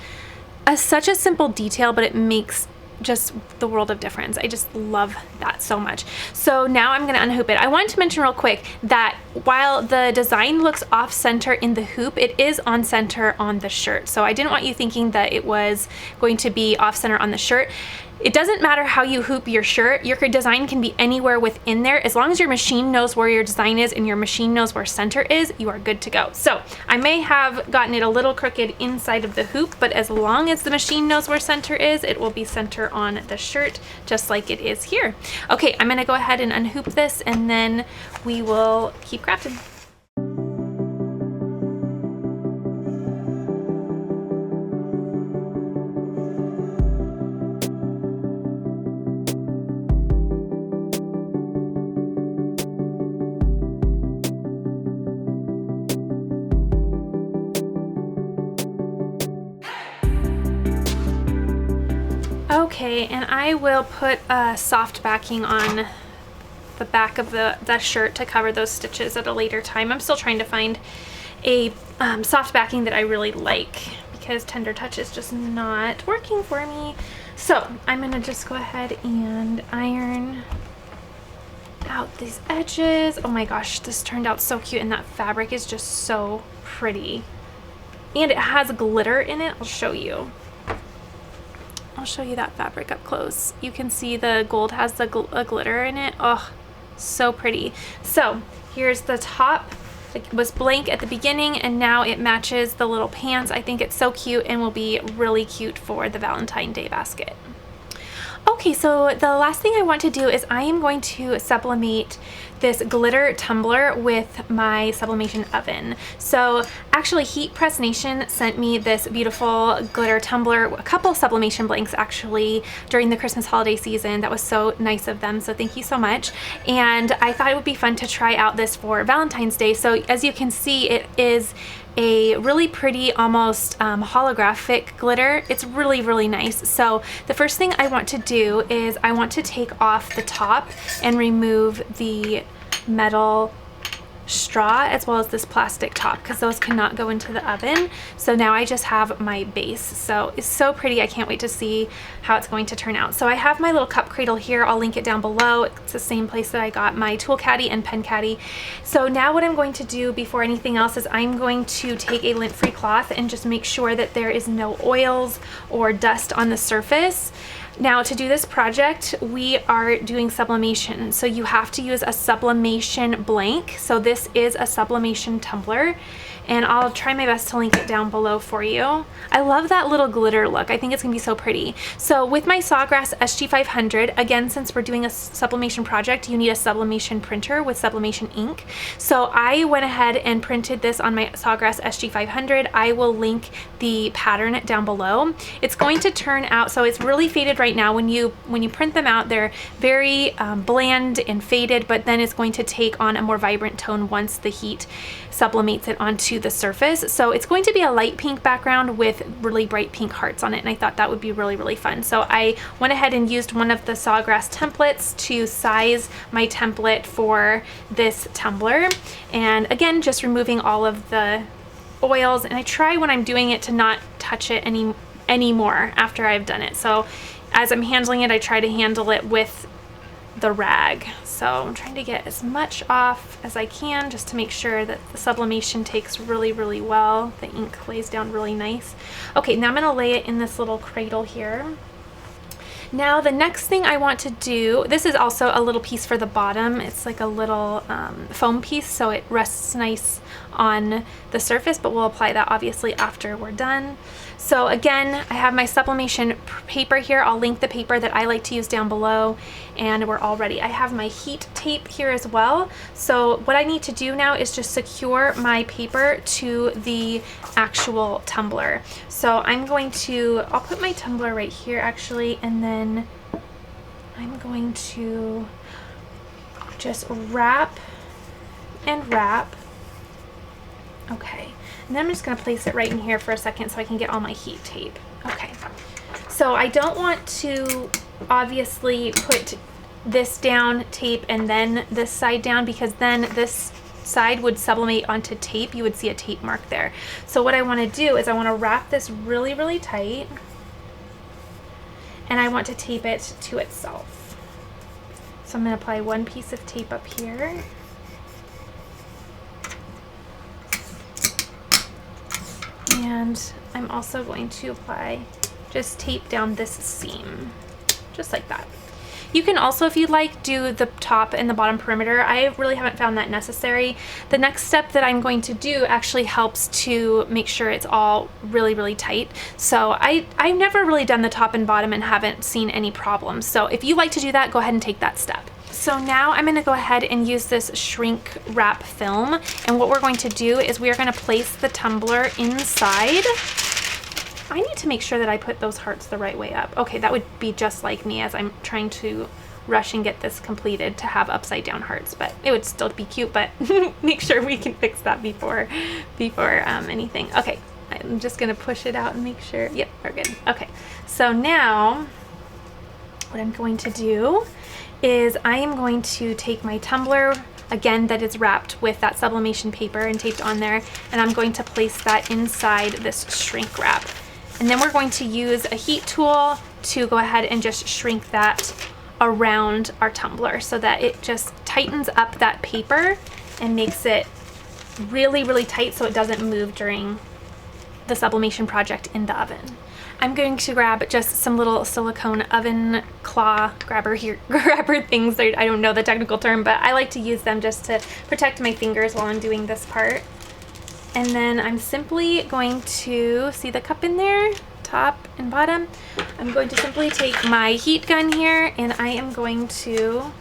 such a simple detail, but it makes just the world of difference. I just love that so much. So now I'm gonna unhoop it. I wanted to mention real quick that while the design looks off center in the hoop, it is on center on the shirt. So I didn't want you thinking that it was going to be off center on the shirt. It doesn't matter how you hoop your shirt. Your design can be anywhere within there. As long as your machine knows where your design is and your machine knows where center is, you are good to go. So I may have gotten it a little crooked inside of the hoop, but as long as the machine knows where center is, it will be center on the shirt, just like it is here. Okay, I'm gonna go ahead and unhoop this, and then we will keep crafting. Okay, and I will put a soft backing on the back of the shirt to cover those stitches at a later time. I'm still trying to find a soft backing that I really like because Tender Touch is just not working for me. So I'm gonna just go ahead and iron out these edges. Oh my gosh, this turned out so cute, and that fabric is just so pretty. And it has glitter in it. I'll show you. I'll show you that fabric up close. You can see the gold has the glitter in it. Oh, so pretty. So here's the top. It was blank at the beginning, and now it matches the little pants. I think it's so cute and will be really cute for the Valentine's Day basket. Okay, so the last thing I want to do is I am going to sublimate this glitter tumbler with my sublimation oven. So actually Heat Press Nation sent me this beautiful glitter tumbler, a couple sublimation blanks actually during the Christmas holiday season. That was so nice of them, so thank you so much. And I thought it would be fun to try out this for Valentine's Day. So as you can see, it is a really pretty, almost holographic glitter. It's really, really nice. So the first thing I want to do is I want to take off the top and remove the metal straw as well as this plastic top, because those cannot go into the oven. So now I just have my base. So it's so pretty. I can't wait to see how it's going to turn out. So I have my little cup cradle here. I'll link it down below. It's the same place that I got my tool caddy and pen caddy. So now what I'm going to do before anything else is I'm going to take a lint-free cloth and just make sure that there is no oils or dust on the surface. Now to do this project, we are doing sublimation. So you have to use a sublimation blank. So this is a sublimation tumbler, and I'll try my best to link it down below for you. I love that little glitter look. I think it's gonna be so pretty. So with my Sawgrass SG500, again, since we're doing a sublimation project, you need a sublimation printer with sublimation ink. So I went ahead and printed this on my Sawgrass SG500. I will link the pattern down below. It's going to turn out, so it's really faded right now. When you print them out, they're very bland and faded, but then it's going to take on a more vibrant tone once the heat sublimates it onto the surface. So it's going to be a light pink background with really bright pink hearts on it, and I thought that would be really, really fun. So I went ahead and used one of the Sawgrass templates to size my template for this tumbler, and again, just removing all of the oils, and I try when I'm doing it to not touch it anymore after I've done it. So as I'm handling it, I try to handle it with the rag. So I'm trying to get as much off as I can just to make sure that the sublimation takes really, really well. The ink lays down really nice. Okay, now I'm gonna lay it in this little cradle here. Now the next thing I want to do, this is also a little piece for the bottom. It's like a little foam piece, so it rests nice on the surface, but we'll apply that obviously after we're done. So again, I have my sublimation paper here. I'll link the paper that I like to use down below, and we're all ready. I have my heat tape here as well. So what I need to do now is just secure my paper to the actual tumbler. So I'll put my tumbler right here actually, and then I'm going to just wrap and wrap. Okay, and then I'm just gonna place it right in here for a second so I can get all my heat tape. Okay, So I don't want to obviously put this down, tape, and then this side down, because then this side would sublimate onto tape. You would see a tape mark there. So what I want to do is I want to wrap this really, really tight, and I want to tape it to itself. So I'm going to apply one piece of tape up here. And I'm also going to apply just tape down this seam, just like that. You can also, if you'd like, do the top and the bottom perimeter. I really haven't found that necessary. The next step that I'm going to do actually helps to make sure it's all really, really tight. So I've never really done the top and bottom and haven't seen any problems. So if you like to do that, go ahead and take that step. So now I'm going to go ahead and use this shrink wrap film, and what we're going to do is we are going to place the tumbler inside. I need to make sure that I put those hearts the right way up. Okay, that would be just like me as I'm trying to rush and get this completed to have upside down hearts, but it would still be cute, but make sure we can fix that before anything. Okay, I'm just gonna push it out and make sure. Yep, we're good. Okay, so now what I'm going to do is I am going to take my tumbler, again, that is wrapped with that sublimation paper and taped on there, and I'm going to place that inside this shrink wrap. And then we're going to use a heat tool to go ahead and just shrink that around our tumbler so that it just tightens up that paper and makes it really, really tight so it doesn't move during the sublimation project in the oven. I'm going to grab just some little silicone oven claw grabber things. I don't know the technical term, but I like to use them just to protect my fingers while I'm doing this part. And then I'm simply going to, see the cup in there, top and bottom? I'm going to simply take my heat gun here, and I am going to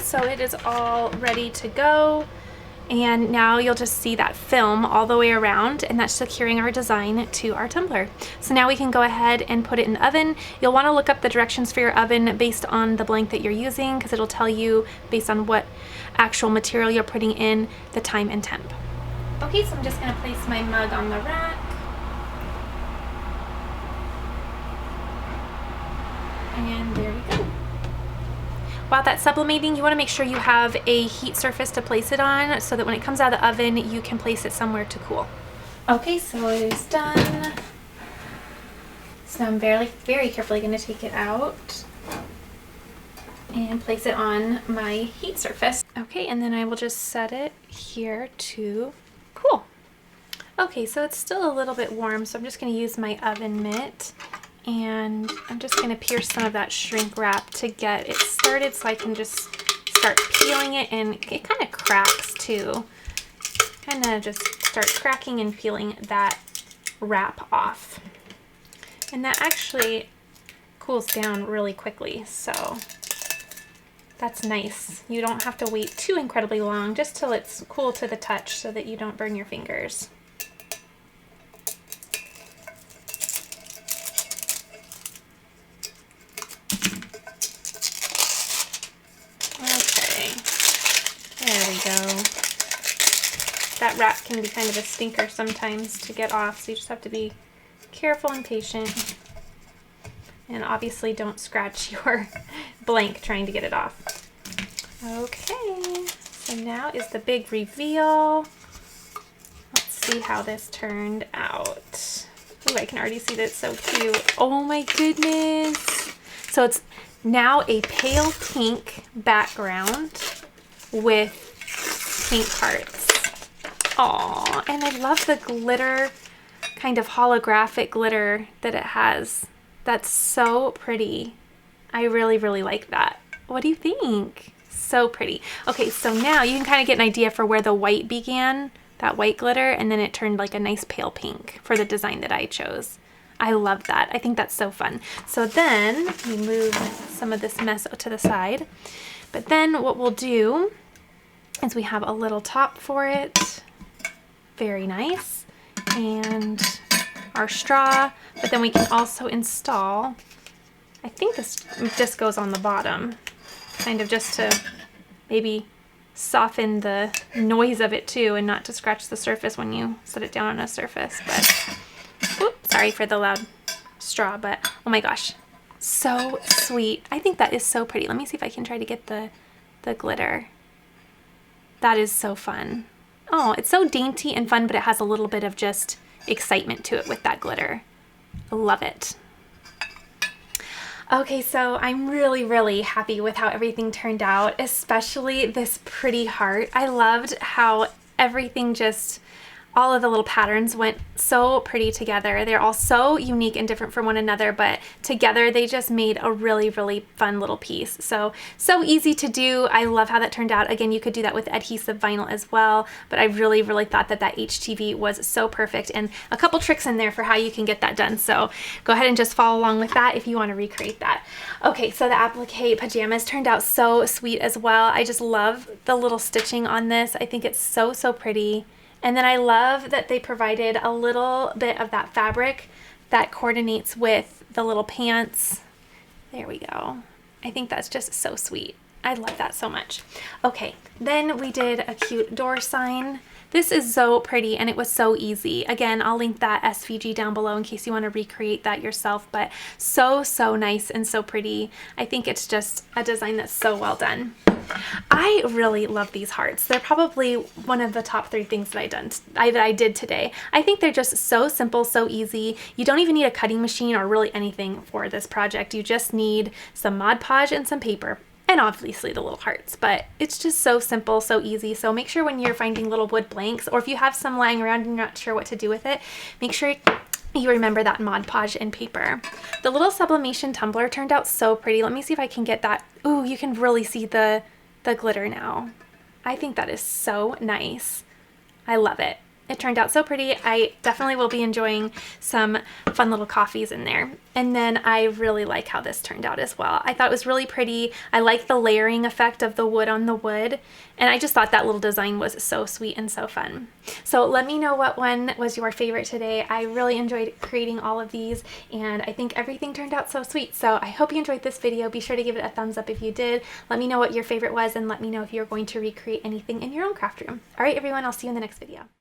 so it is all ready to go, and now you'll just see that film all the way around, and that's securing our design to our tumbler. So now we can go ahead and put it in the oven. You'll want to look up the directions for your oven based on the blank that you're using, because it'll tell you based on what actual material you're putting in the time and temp. Okay, so I'm just going to place my mug on the rack. And there we go. While that's sublimating, you want to make sure you have a heat surface to place it on so that when it comes out of the oven, you can place it somewhere to cool. Okay, so it is done. So I'm very carefully going to take it out and place it on my heat surface. Okay, and then I will just set it here to cool. Okay, so it's still a little bit warm, so I'm just going to use my oven mitt. And I'm just going to pierce some of that shrink wrap to get it started so I can just start peeling it, and it kind of cracks too. Kind of just start cracking and peeling that wrap off. And that actually cools down really quickly, so that's nice. You don't have to wait too incredibly long, just till it's cool to the touch so that you don't burn your fingers. There we go. That wrap can be kind of a stinker sometimes to get off, so you just have to be careful and patient. And obviously don't scratch your blank trying to get it off. Okay, so now is the big reveal. Let's see how this turned out. Oh, I can already see that it's so cute. Oh my goodness. So it's now a pale pink background with pink hearts. Aw, and I love the glitter, kind of holographic glitter that it has. That's so pretty. I really, really like that. What do you think? So pretty. Okay, so now you can kind of get an idea for where the white began, that white glitter, and then it turned like a nice pale pink for the design that I chose. I love that. I think that's so fun. So then we move some of this mess to the side. But then what we'll do is we have a little top for it. Very nice. and our straw, but then we can also install, I think this just goes on the bottom, kind of just to maybe soften the noise of it too and not to scratch the surface when you set it down on a surface. But, oops, sorry for the loud straw, but oh my gosh, so sweet. I think that is so pretty. Let me see if I can try to get the glitter. That is so fun. Oh, it's so dainty and fun, but it has a little bit of just excitement to it with that glitter. I love it. Okay, so I'm really, really happy with how everything turned out, especially this pretty heart. I loved how everything just, all of the little patterns went so pretty together. They're all so unique and different from one another, but together they just made a really, really fun little piece. So easy to do. I love how that turned out. Again, you could do that with adhesive vinyl as well, but I really, really thought that HTV was so perfect, and a couple tricks in there for how you can get that done. So go ahead and just follow along with that if you want to recreate that. Okay, so the applique pajamas turned out so sweet as well. I just love the little stitching on this. I think it's so, so pretty. And then I love that they provided a little bit of that fabric that coordinates with the little pants. There we go. I think that's just so sweet. I love that so much. Okay, then we did a cute door sign. This is so pretty and it was so easy. Again, I'll link that SVG down below in case you want to recreate that yourself, but so nice and so pretty. I think it's just a design that's so well done. I really love these hearts. They're probably one of the top 3 things that I did today. I think they're just so simple, so easy. You don't even need a cutting machine or really anything for this project. You just need some Mod Podge and some paper. And obviously the little hearts, but it's just so simple, so easy. So make sure when you're finding little wood blanks, or if you have some lying around and you're not sure what to do with it, make sure you remember that Mod Podge and paper. The little sublimation tumbler turned out so pretty. Let me see if I can get that. Ooh, you can really see the glitter now. I think that is so nice. I love it. It turned out so pretty. I definitely will be enjoying some fun little coffees in there. And then I really like how this turned out as well. I thought it was really pretty. I like the layering effect of the wood on the wood. And I just thought that little design was so sweet and so fun. So let me know what one was your favorite today. I really enjoyed creating all of these, and I think everything turned out so sweet. So I hope you enjoyed this video. Be sure to give it a thumbs up if you did. Let me know what your favorite was, and let me know if you're going to recreate anything in your own craft room. All right, everyone, I'll see you in the next video.